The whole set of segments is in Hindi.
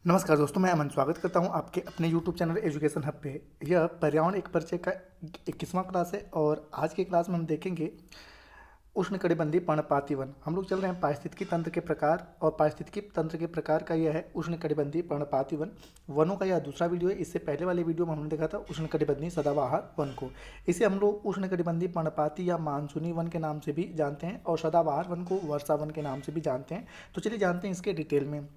नमस्कार दोस्तों, मैं अमन स्वागत करता हूं आपके अपने YouTube चैनल एजुकेशन हब पे। यह पर्यावरण एक परिचय का 21वां क्लास है और आज की क्लास में हम देखेंगे उष्णकटिबंधीय पर्णपाती वन। हम लोग चल रहे हैं पारिस्थितिकी तंत्र के प्रकार और पारिस्थितिकी तंत्र के प्रकार का यह है उष्णकटिबंधीय पर्णपाती वन। वनों का यह दूसरा वीडियो है। इससे पहले वाले वीडियो में हमने देखा था उष्णकटिबंधीय सदाबहार वन को। इसे हम लोग उष्णकटिबंधीय पर्णपाती या मानसूनी वन के नाम से भी जानते हैं और सदाबहार वन को वर्षा वन के नाम से भी जानते हैं। तो चलिए जानते हैं इसके डिटेल में।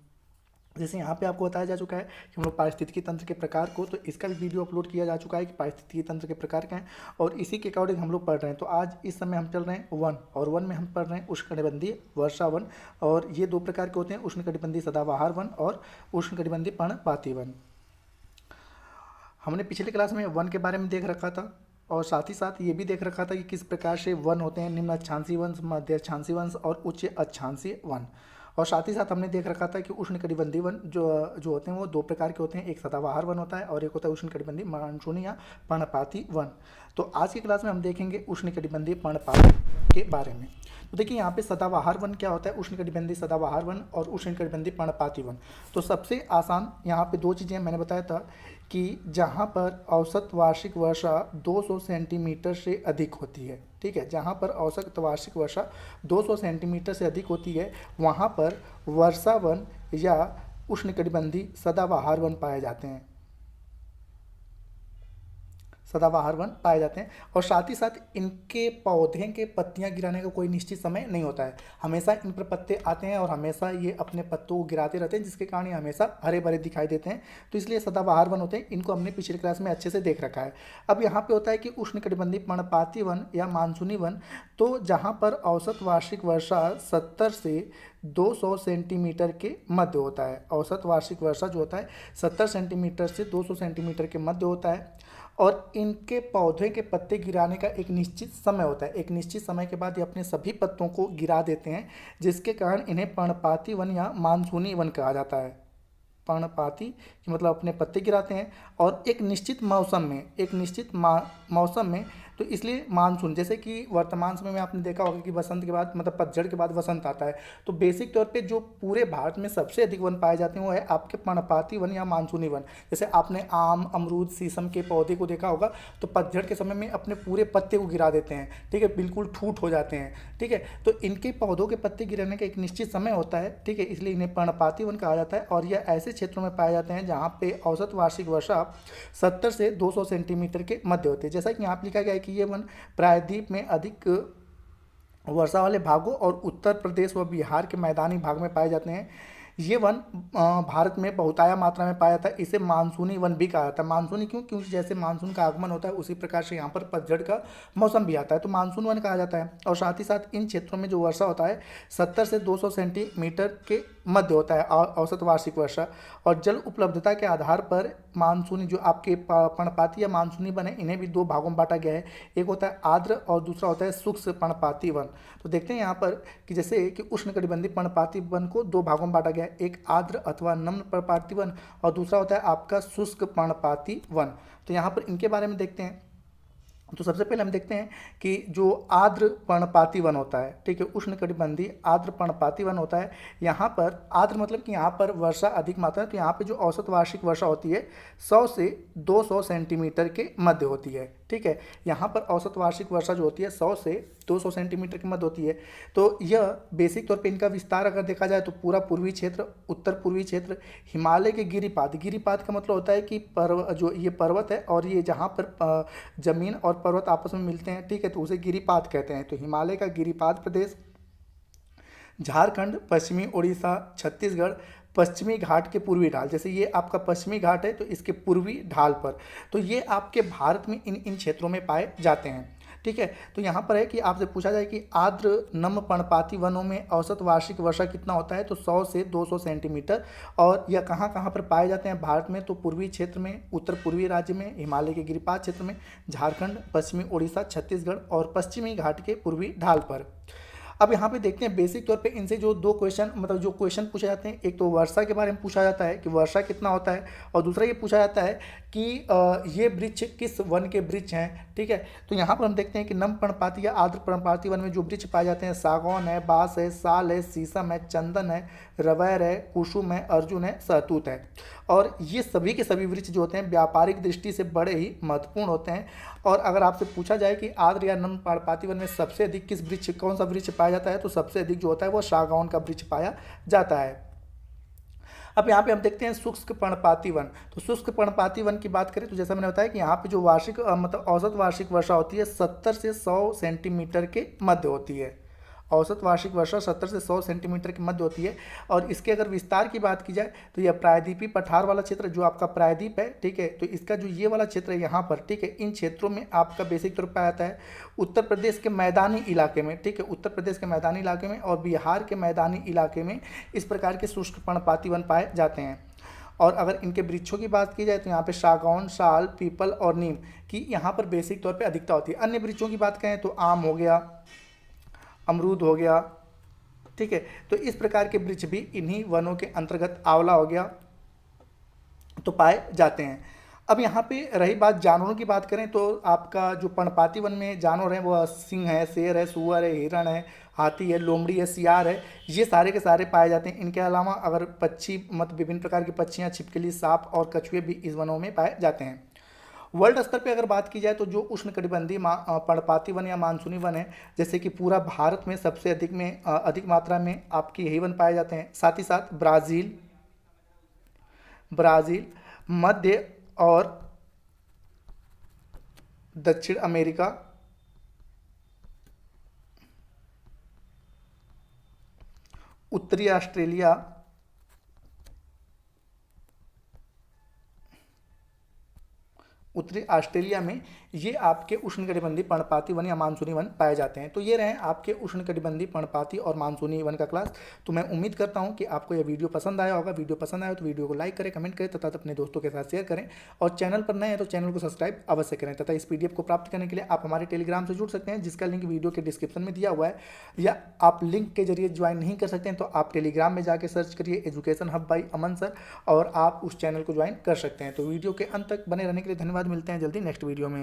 जैसे यहाँ पे आपको बताया जा चुका है कि हम लोग पारिस्थितिकी तंत्र के प्रकार को, तो इसका भी वीडियो अपलोड किया जा चुका है कि पारिस्थितिकी तंत्र के प्रकार क्या हैं और इसी के अकॉर्डिंग हम लोग पढ़ रहे हैं। तो आज इस समय हम चल रहे हैं वन, और वन में हम पढ़ रहे हैं उष्णकटिबंधीय वर्षा वन। और ये दो प्रकार के होते हैं, उष्णकटिबंधीय सदाबहार वन और उष्णकटिबंधीय पर्णपाती वन। हमने पिछले क्लास में वन के बारे में देख रखा था और साथ ही साथ ये भी देख रखा था कि किस प्रकार से वन होते हैं, निम्न अक्षांशीय वंश, मध्य अक्षांशीय वंश और उच्च अक्षांशीय वन। और साथ ही साथ हमने देख रखा था कि उष्णकटिबंधीय वन जो होते हैं वो दो प्रकार के होते हैं, एक सदाबहार वन होता है और एक होता है उष्णकटिबंधीय मानसूनी या पर्णपाती वन। तो आज की क्लास में हम देखेंगे उष्णकटिबंधीय पर्णपाती के बारे में। तो देखिए यहाँ पे सदाबहार वन क्या होता है, उष्णकटिबंधीय सदाबहार वन और उष्णकटिबंधीय पर्णपाती वन। तो सबसे आसान यहाँ पे दो चीज़ें मैंने बताया था कि जहाँ पर औसत वार्षिक वर्षा 200 सेंटीमीटर से अधिक होती है, ठीक है, जहाँ पर औसत वार्षिक वर्षा 200 सेंटीमीटर से अधिक होती है वहाँ पर वर्षा वन या उष्णकटिबंधीय सदाबहार वन पाए जाते हैं, सदाबहार वन पाए जाते हैं। और साथ ही साथ इनके पौधे के पत्तियां गिराने का कोई निश्चित समय नहीं होता है, हमेशा इन पर पत्ते आते हैं और हमेशा ये अपने पत्तों को गिराते रहते हैं, जिसके कारण ये हमेशा हरे भरे दिखाई देते हैं। तो इसलिए सदाबहार वन होते हैं, इनको हमने पिछले क्लास में अच्छे से देख रखा है। अब यहाँ पे होता है कि उष्णकटिबंधीय पर्णपाती वन या मानसूनी वन, तो जहाँ पर औसत वार्षिक वर्षा 70 से 200 सेंटीमीटर के मध्य होता है। औसत वार्षिक वर्षा जो होता है 70 सेंटीमीटर से 200 सेंटीमीटर के मध्य होता है और इनके पौधे के पत्ते गिराने का एक निश्चित समय होता है। एक निश्चित समय के बाद ये अपने सभी पत्तों को गिरा देते हैं, जिसके कारण इन्हें पर्णपाती वन या मानसूनी वन कहा जाता है। पर्णपाती मतलब अपने पत्ते गिराते हैं और एक निश्चित मौसम में, एक निश्चित मौसम में। तो इसलिए मानसून, जैसे कि वर्तमान समय में आपने देखा होगा कि वसंत के बाद मतलब पतझड़ के बाद वसंत आता है, तो बेसिक तौर पे जो पूरे भारत में सबसे अधिक वन पाए जाते हैं वो है आपके पर्णपाती वन या मानसूनी वन। जैसे आपने आम, अमरूद, शीशम के पौधे को देखा होगा, तो पतझड़ के समय में अपने पूरे पत्ते को गिरा देते हैं, ठीक है, बिल्कुल ठूट हो जाते हैं, ठीक है। तो इनके पौधों के पत्ते गिरने का एक निश्चित समय होता है, ठीक है, इसलिए इन्हें पर्णपाती वन कहा जाता है। और यह ऐसे क्षेत्रों में पाए जाते हैं जहाँ पे औसत वार्षिक वर्षा 70 से 200 सेंटीमीटर के मध्य होते हैं। जैसा कि यहाँ लिखा गया है कि ये वन प्रायद्वीप में अधिक वर्षा वाले भागों और उत्तर प्रदेश व बिहार के मैदानी भाग में पाए जाते हैं। ये वन भारत में बहुतायत मात्रा में पाया जाता है। इसे मानसूनी वन भी कहा जाता है। मानसूनी क्यों? क्योंकि जैसे मानसून का आगमन होता है उसी प्रकार से यहाँ पर पतझड़ का मौसम भी आता है, तो मानसून वन कहा जाता है। और साथ ही साथ इन क्षेत्रों में जो वर्षा होता है 70 से 200 सेंटीमीटर के मध्य होता है औसत वार्षिक वर्षा। और जल उपलब्धता के आधार पर मानसूनी जो आपके पर्णपाती या मानसूनी वन है, इन्हें भी दो भागों में बांटा गया है। एक होता है आर्द्र और दूसरा होता है शुष्क पर्णपाती वन। तो देखते हैं यहाँ पर कि जैसे कि उष्णकटिबंधीय पर्णपाती वन को दो भागों में बांटा गया है, एक आर्द्र अथवा नम्र पर्णपाती वन और दूसरा होता है आपका शुष्क पर्णपाती वन। तो यहाँ पर इनके बारे में देखते हैं। तो सबसे पहले हम देखते हैं कि जो आर्द्र पर्णपाती वन होता है, ठीक है, उष्णकटिबंधीय आर्द्र पर्णपाती वन होता है। यहाँ पर आर्द्र मतलब कि यहाँ पर वर्षा अधिक मात्रा है, तो यहाँ पे जो औसत वार्षिक वर्षा होती है 100 से 200 सेंटीमीटर के मध्य होती है, ठीक है। यहाँ पर औसत वार्षिक वर्षा जो होती है 100 से 200 सेंटीमीटर की मध्य होती है। तो यह बेसिक तौर पे इनका विस्तार अगर देखा जाए तो पूरा पूर्वी क्षेत्र, उत्तर पूर्वी क्षेत्र, हिमालय के गिरिपाद, गिरिपाद का मतलब होता है कि जो ये पर्वत है और ये जहाँ पर जमीन और पर्वत आपस में मिलते हैं, ठीक है, तो उसे गिरिपाद कहते हैं। तो हिमालय का गिरिपाद प्रदेश, झारखंड, पश्चिमी उड़ीसा, छत्तीसगढ़, पश्चिमी घाट के पूर्वी ढाल, जैसे ये आपका पश्चिमी घाट है तो इसके पूर्वी ढाल पर, तो ये आपके भारत में इन क्षेत्रों में पाए जाते हैं, ठीक है। तो यहाँ पर है कि आपसे पूछा जाए कि आर्द्र नम पर्णपाती वनों में औसत वार्षिक वर्षा कितना होता है, तो 100 से 200 सेंटीमीटर। और यह कहाँ कहाँ पर पाए जाते हैं भारत में, तो पूर्वी क्षेत्र में, उत्तर पूर्वी राज्य में, हिमालय के गिरिपाद क्षेत्र में, झारखंड, पश्चिमी उड़ीसा, छत्तीसगढ़ और पश्चिमी घाट के पूर्वी ढाल पर। अब यहाँ पे देखते हैं बेसिक तौर पे इनसे जो दो क्वेश्चन मतलब जो क्वेश्चन पूछे जाते हैं, एक तो वर्षा के बारे में पूछा जाता है कि वर्षा कितना होता है, और दूसरा ये पूछा जाता है कि ये वृक्ष किस वन के वृक्ष हैं। ठीक है, तो यहाँ पर हम देखते हैं कि नम पर्णपाती या आर्द्र पर्णपाती वन में जो वृक्ष पाए जाते हैं, सागौन है, बांस है, साल है, शीशम है, चंदन है, रवैर है, कुसुम है, अर्जुन है, सहतूत है। और ये सभी के सभी वृक्ष जो होते हैं व्यापारिक दृष्टि से बड़े ही महत्वपूर्ण होते हैं। और अगर आपसे पूछा जाए कि आर्द्र या नम पर्णपाती वन में सबसे अधिक किस वृक्ष कौन सा वृक्ष पाया जाता है, तो सबसे अधिक जो होता है वो सागौन का वृक्ष पाया जाता है। अब यहाँ पे हम देखते हैं शुष्क पर्णपाती वन। तो शुष्क पर्णपाती वन की बात करें तो जैसा मैंने बताया कि यहाँ पे जो वार्षिक मतलब औसत वार्षिक वर्षा होती है 70 से 100 सेंटीमीटर के मध्य होती है। औसत वार्षिक वर्षा 70 से 100 सेंटीमीटर के मध्य होती है। और इसके अगर विस्तार की बात की जाए तो यह प्रायद्वीपीय पठार वाला क्षेत्र जो आपका प्रायद्वीप है, ठीक है, तो इसका जो ये वाला क्षेत्र है यहाँ पर, ठीक है, इन क्षेत्रों में आपका बेसिक तौर पर पाया जाता है उत्तर प्रदेश के मैदानी इलाके में, ठीक है, उत्तर प्रदेश के मैदानी इलाके में और बिहार के मैदानी इलाके में इस प्रकार के शुष्क पर्णपाती वन पाए जाते हैं। और अगर इनके वृक्षों की बात की जाए तो यहाँ पे सागौन, साल, पीपल और नीम की यहाँ पर बेसिक तौर पे अधिकता होती है। अन्य वृक्षों की बात करें तो आम हो गया, अमरूद हो गया, ठीक है, तो इस प्रकार के वृक्ष भी इन्हीं वनों के अंतर्गत, आंवला हो गया, तो पाए जाते हैं। अब यहाँ पे रही बात जानवरों की बात करें तो आपका जो पर्णपाती वन में जानवर हैं वो सिंह है, शेर है, सुअर है, हिरण है, हाथी है, लोमड़ी है, सियार है, ये सारे के सारे पाए जाते हैं। इनके अलावा अगर पक्षी मतलब विभिन्न प्रकार की पक्षियाँ, छिपकली, सांप और कछुए भी इस वनों में पाए जाते हैं। वर्ल्ड स्तर पे अगर बात की जाए तो जो उष्णकटिबंधीय पर्णपाती वन या मानसूनी वन है, जैसे कि पूरा भारत में सबसे अधिक मात्रा में आपके यही वन पाए जाते हैं। साथ ही साथ ब्राज़ील, मध्य और दक्षिण अमेरिका, उत्तरी ऑस्ट्रेलिया, उत्तरी ऑस्ट्रेलिया में ये आपके उष्णकटिबंधीय पर्णपाती वन या मानसूनी वन पाए जाते हैं। तो ये रहे आपके उष्णकटिबंधीय पर्णपाती और मानसूनी वन का क्लास। तो मैं उम्मीद करता हूँ कि आपको यह वीडियो पसंद आया होगा। वीडियो पसंद आया तो वीडियो को लाइक करें, कमेंट करें तथा अपने दोस्तों के साथ शेयर करें। और चैनल पर नए हैं तो चैनल को सब्सक्राइब अवश्य करें। तथा इस PDF को प्राप्त करने के लिए आप हमारे टेलीग्राम से जुड़ सकते हैं, जिसका लिंक वीडियो के डिस्क्रिप्शन में दिया हुआ है, या आप लिंक के जरिए ज्वाइन नहीं कर सकते हैं तो आप टेलीग्राम में जाकर सर्च करिए education hub by Aman sir, और आप उस चैनल को ज्वाइन कर सकते हैं। तो वीडियो के अंत तक बने रहने के लिए धन्यवाद। मिलते हैं जल्दी नेक्स्ट वीडियो में।